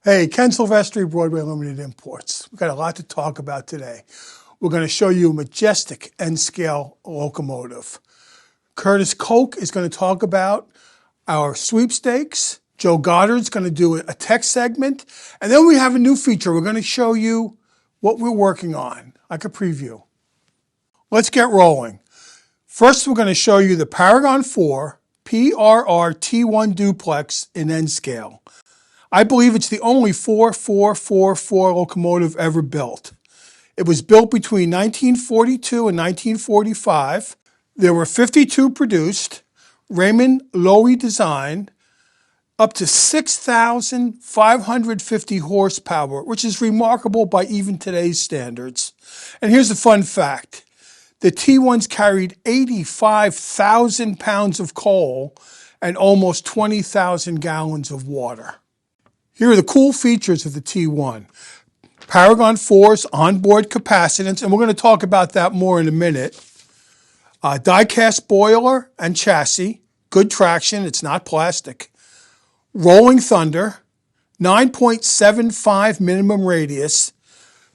Hey, Ken Silvestri, Broadway Limited Imports. We've got a lot to talk about today. We're going to show you a majestic N scale locomotive. Curtis Koch is going to talk about our sweepstakes. Joe Goddard's going to do a tech segment. And then we have a new feature. We're going to show you what we're working on, like a preview. Let's get rolling. First, we're going to show you the Paragon 4 PRR T1 duplex in N scale. I believe it's the only 4-4-4-4 locomotive ever built. It was built between 1942 and 1945. There were 52 produced, Raymond Loewy designed, up to 6,550 horsepower, which is remarkable by even today's standards. And here's a fun fact. The T1s carried 85,000 pounds of coal and almost 20,000 gallons of water. Here are the cool features of the T1. Paragon 4's onboard capacitance, and we're going to talk about that more in a minute. Die-cast boiler and chassis, good traction, it's not plastic. Rolling Thunder, 9.75 minimum radius.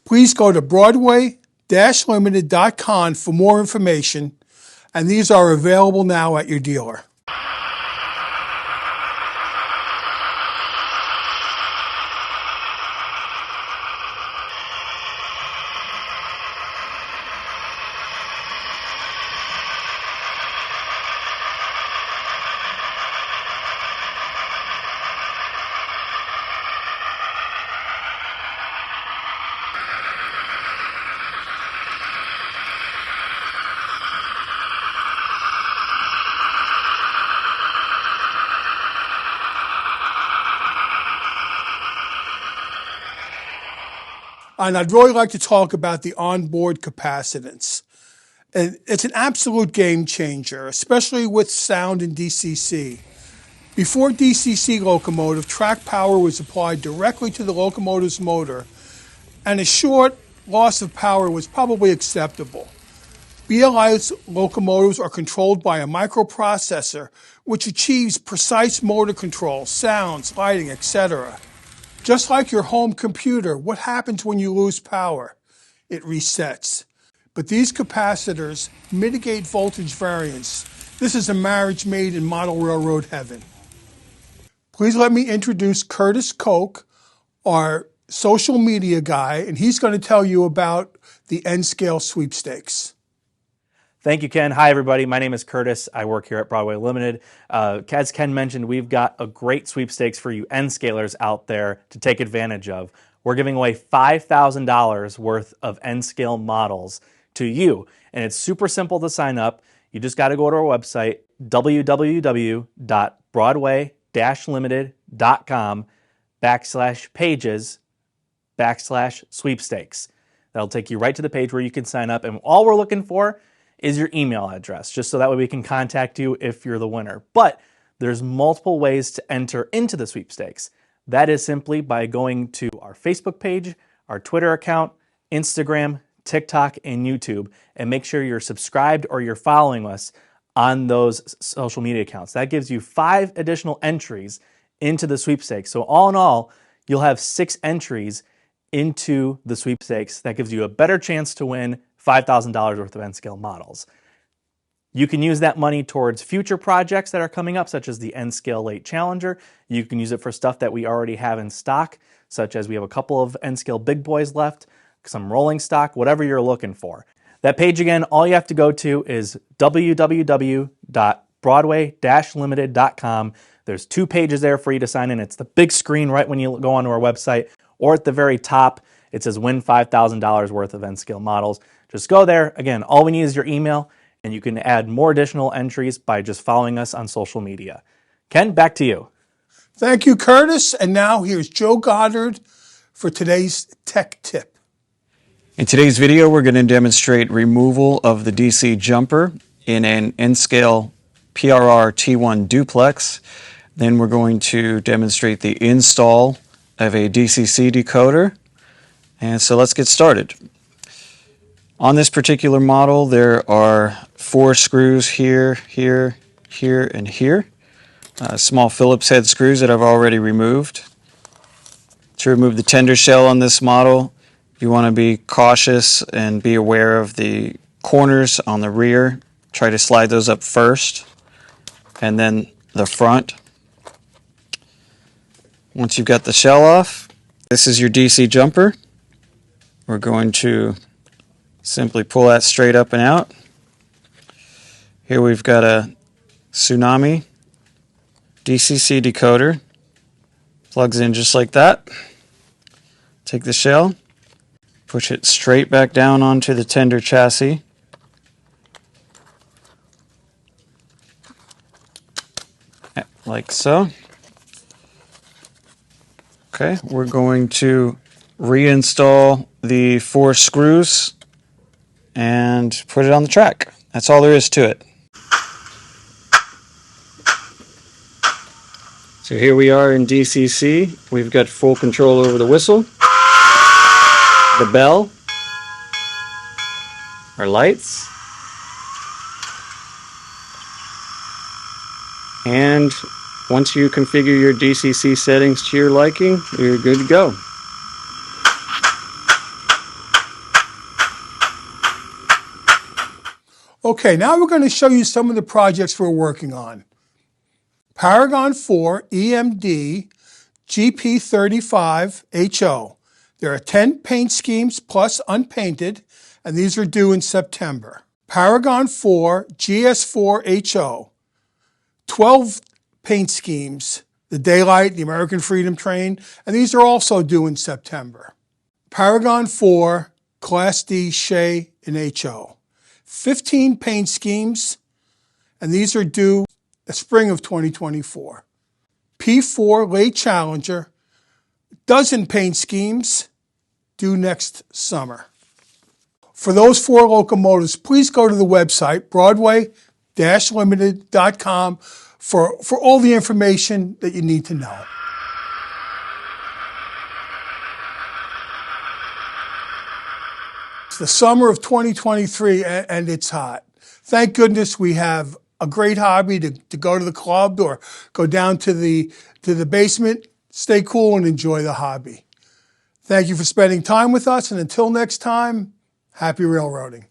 Please go to Broadway-Limited.com for more information, and these are available now at your dealer. And I'd really like to talk about the onboard capacitance. And it's an absolute game changer, especially with sound in DCC. Before DCC locomotive, track power was applied directly to the locomotive's motor, and a short loss of power was probably acceptable. BLI's locomotives are controlled by a microprocessor, which achieves precise motor control, sounds, lighting, etc. Just like your home computer, what happens when you lose power? It resets. But these capacitors mitigate voltage variance. This is a marriage made in model railroad heaven. Please let me introduce Curtis Koch, our social media guy, and he's going to tell you about the N scale sweepstakes. Thank you, Ken. Hi, everybody. My name is Curtis. I work here at Broadway Limited. As Ken mentioned, we've got a great sweepstakes for you N-scalers out there to take advantage of. We're giving away $5,000 worth of N-scale models to you. And it's super simple to sign up. You just got to go to our website, www.broadway-limited.com/pages/sweepstakes. That'll take you right to the page where you can sign up. And all we're looking for is your email address, just so that way we can contact you if you're the winner. But there's multiple ways to enter into the sweepstakes. That is simply by going to our Facebook page, our Twitter account, Instagram, TikTok, and YouTube, and make sure you're subscribed or you're following us on those social media accounts. That gives you 5 additional entries into the sweepstakes. So all in all, you'll have 6 entries into the sweepstakes. That gives you a better chance to win $5,000 worth of N-scale models. You can use that money towards future projects that are coming up, such as the N-scale Late Challenger. You can use it for stuff that we already have in stock, such as we have a couple of N-scale big boys left, some rolling stock, whatever you're looking for. That page again, all you have to go to is www.broadway-limited.com. There's 2 pages there for you to sign in. It's the big screen right when you go onto our website, or at the very top, it says win $5,000 worth of N-scale models. Just go there. Again, all we need is your email, and you can add more additional entries by just following us on social media. Ken, back to you. Thank you, Curtis. And now here's Joe Goddard for today's tech tip. In today's video, we're going to demonstrate removal of the DC jumper in an N-scale PRR T1 duplex. Then we're going to demonstrate the install of a DCC decoder. And so let's get started. On this particular model, there are 4 screws here, here, here, and here. Small Phillips head screws that I've already removed. To remove the tender shell on this model, you want to be cautious and be aware of the corners on the rear. Try to slide those up first, and then the front. Once you've got the shell off, this is your DC jumper. We're going to simply pull that straight up and out. Here we've got a Tsunami DCC decoder. Plugs in just like that. Take the shell, push it straight back down onto the tender chassis. Like so. Okay, we're going to reinstall the 4 screws and put it on the track. That's all there is to it. So here we are in DCC. We've got full control over the whistle, the bell, our lights, and once you configure your DCC settings to your liking, you're good to go. Okay, now we're going to show you some of the projects we're working on. Paragon 4 EMD GP35HO. There are 10 paint schemes plus unpainted, and these are due in September. Paragon 4 GS4HO. 12 paint schemes, the Daylight, the American Freedom Train, and these are also due in September. Paragon 4 Class D Shea in HO. 15 paint schemes, and these are due the spring of 2024. P4 Late Challenger, dozen paint schemes, due next summer. For those 4 locomotives, please go to the website, broadway-limited.com, for all the information that you need to know. It's the summer of 2023 and it's hot. Thank goodness we have a great hobby to go to the club or go down to the basement, stay cool and enjoy the hobby. Thank you for spending time with us, and until next time, happy railroading.